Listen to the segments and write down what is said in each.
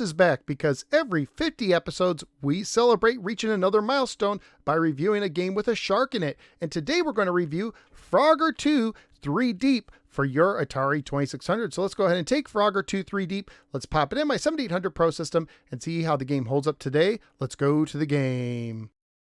Force is back because every 50 episodes, we celebrate reaching another milestone by reviewing a game with a shark in it. And today we're going to review Frogger 2 ThreeDeep for your Atari 2600. So let's go ahead and take Frogger 2 ThreeDeep. Let's pop it in my 7800 Pro system and see how the game holds up today. Let's go to the game.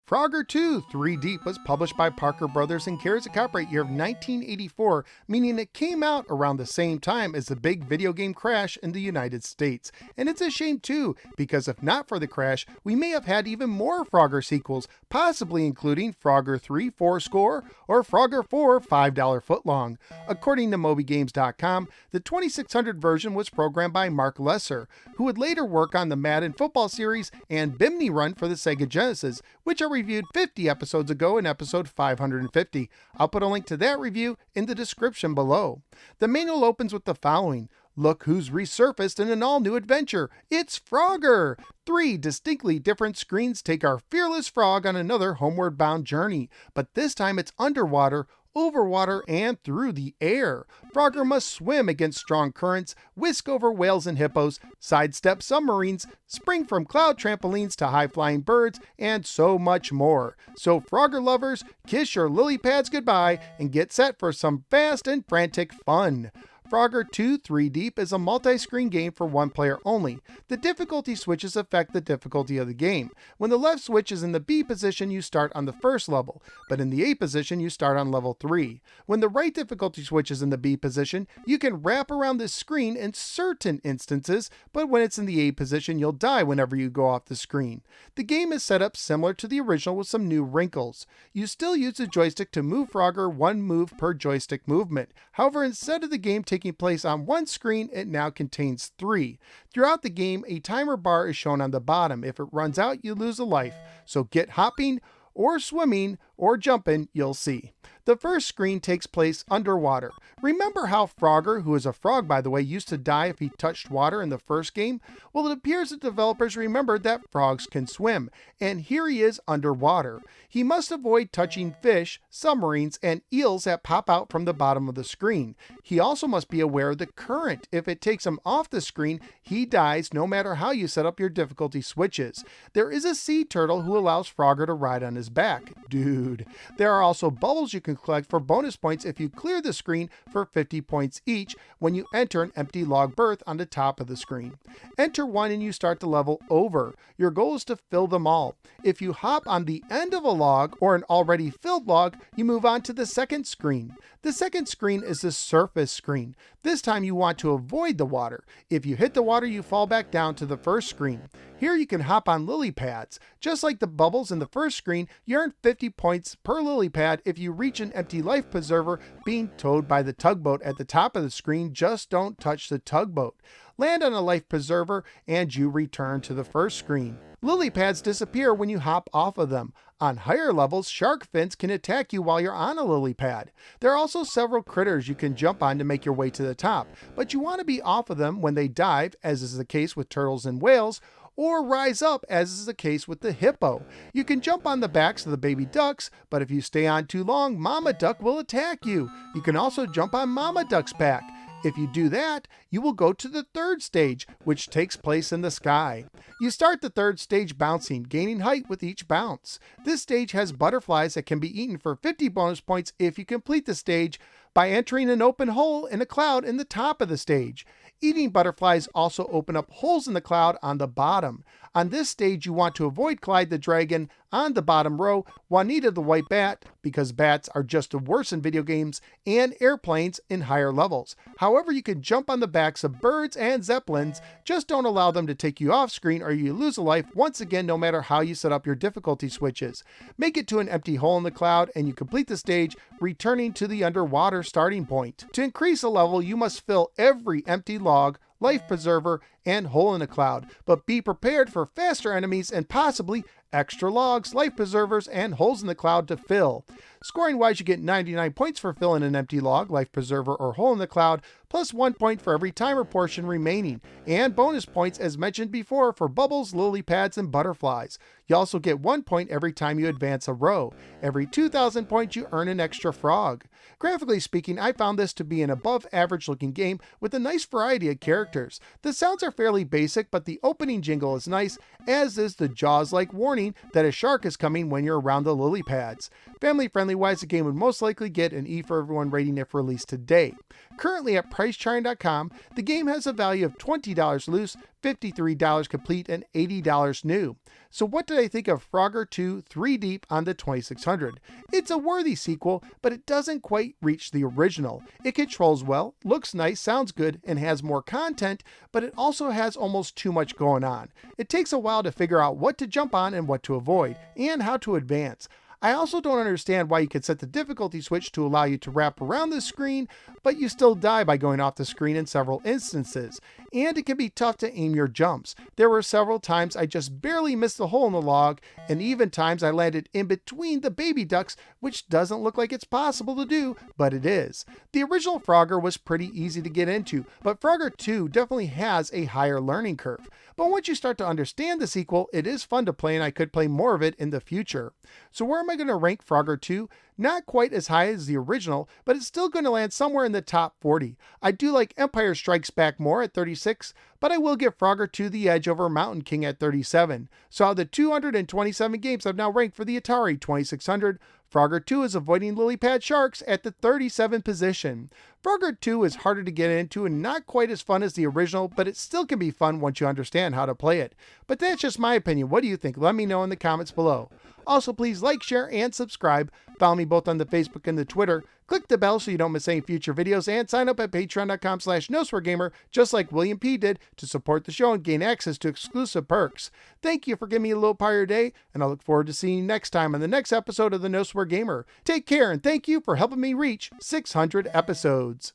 Frogger 2 ThreeDeep was published by Parker Brothers and carries a copyright year of 1984, meaning it came out around the same time as the big video game crash in the United States. And it's a shame too, because if not for the crash, we may have had even more Frogger sequels, possibly including Frogger 3 4-score or Frogger 4 $5 footlong. According to MobyGames.com, the 2600 version was programmed by Mark Lesser, who would later work on the Madden football series and Bimini Run for the Sega Genesis, which are reviewed 50 episodes ago in episode 550. I'll put a link to that review in the description below. The manual opens with the following. Look who's resurfaced in an all-new adventure. It's Frogger! 3 distinctly different screens take our fearless frog on another homeward-bound journey, but this time it's underwater, over water, and through the air. Frogger must swim against strong currents, whisk over whales and hippos, sidestep submarines, spring from cloud trampolines to high-flying birds, and so much more. So Frogger lovers, kiss your lily pads goodbye and get set for some fast and frantic fun. Frogger 2 ThreeDeep is a multi-screen game for one player only. The difficulty switches affect the difficulty of the game. When the left switch is in the B position, you start on the first level, but in the A position, you start on level 3. When the right difficulty switch is in the B position, you can wrap around this screen in certain instances, but when it's in the A position, you'll die whenever you go off the screen. The game is set up similar to the original with some new wrinkles. You still use the joystick to move Frogger one move per joystick movement. However, instead of the game taking place on one screen, it now contains 3. Throughout the game, a timer bar is shown on the bottom. If it runs out, you lose a life. So get hopping or swimming or jumping, you'll see. The first screen takes place underwater. Remember how Frogger, who is a frog by the way, used to die if he touched water in the first game? Well, it appears that developers remembered that frogs can swim, and here he is underwater. He must avoid touching fish, submarines, and eels that pop out from the bottom of the screen. He also must be aware of the current. If it takes him off the screen, he dies no matter how you set up your difficulty switches. There is a sea turtle who allows Frogger to ride on his back. Dude. There are also bubbles you can collect for bonus points if you clear the screen for 50 points each when you enter an empty log berth on the top of the screen. Enter one and you start the level over. Your goal is to fill them all. If you hop on the end of a log or an already filled log, you move on to the second screen. The second screen is the surface screen. This time you want to avoid the water. If you hit the water, you fall back down to the first screen. Here you can hop on lily pads. Just like the bubbles in the first screen, you earn 50 points per lily pad if you reach an empty life preserver being towed by the tugboat at the top of the screen. Just don't touch the tugboat. Land on a life preserver and you return to the first screen. Lily pads disappear when you hop off of them. On higher levels, shark fins can attack you while you're on a lily pad. There are also several critters you can jump on to make your way to the top, but you want to be off of them when they dive, as is the case with turtles and whales, or rise up, as is the case with the hippo. You can jump on the backs of the baby ducks, but if you stay on too long, Mama Duck will attack you. You can also jump on Mama Duck's back. If you do that, you will go to the third stage, which takes place in the sky. You start the third stage bouncing, gaining height with each bounce. This stage has butterflies that can be eaten for 50 bonus points if you complete the stage by entering an open hole in a cloud in the top of the stage. Eating butterflies also open up holes in the cloud on the bottom. On this stage, you want to avoid Clyde the Dragon on the bottom row, Juanita the White Bat, because bats are just worse in video games, and airplanes in higher levels. However, you can jump on the backs of birds and zeppelins. Just don't allow them to take you off screen or you lose a life once again no matter how you set up your difficulty switches. Make it to an empty hole in the cloud and you complete the stage, returning to the underwater starting point. To increase a level, you must fill every empty log, life preserver, and hole in a cloud, but be prepared for faster enemies and possibly extra logs, life preservers, and holes in the cloud to fill. Scoring wise, you get 99 points for filling an empty log, life preserver, or hole in the cloud, plus 1 point for every timer portion remaining, and bonus points as mentioned before for bubbles, lily pads, and butterflies. You also get 1 point every time you advance a row. Every 2,000 points you earn an extra frog. Graphically speaking, I found this to be an above average looking game with a nice variety of characters. The sounds are fairly basic, but the opening jingle is nice, as is the Jaws-like warning that a shark is coming when you're around the lily pads. Family friendly wise, the game would most likely get an E for everyone rating if released today. Currently at pricecharting.com, the game has a value of $20 loose, $53 complete, and $80 new. So what did I think of Frogger 2 ThreeDeep on the 2600? It's a worthy sequel, but it doesn't quite reach the original. It controls well, looks nice, sounds good, and has more content, but it also has almost too much going on. It takes a while to figure out what to jump on and what to avoid, and how to advance. I also don't understand why you could set the difficulty switch to allow you to wrap around the screen, but you still die by going off the screen in several instances. And it can be tough to aim your jumps. There were several times I just barely missed the hole in the log, and even times I landed in between the baby ducks, which doesn't look like it's possible to do, but it is. The original Frogger was pretty easy to get into, but Frogger 2 definitely has a higher learning curve. But once you start to understand the sequel, it is fun to play, and I could play more of it in the future. So where am I going to rank Frogger 2? Not quite as high as the original, but it's still going to land somewhere in the top 40. I do like Empire Strikes Back more at 36, but I will give Frogger 2 the edge over Mountain King at 37. So out of the 227 games I've now ranked for the Atari 2600, Frogger 2 is avoiding lily pad sharks at the 37th position. Frogger 2 is harder to get into and not quite as fun as the original, but it still can be fun once you understand how to play it. But that's just my opinion. What do you think? Let me know in the comments below. Also, please like, share, and subscribe. Follow me both on the Facebook and the Twitter. Click the bell so you don't miss any future videos, and sign up at patreon.com/NoSwearGamer, just like William P. did, to support the show and gain access to exclusive perks. Thank you for giving me a little part of your day, and I look forward to seeing you next time on the next episode of the No Swear Gamer. Take care, and thank you for helping me reach 600 episodes.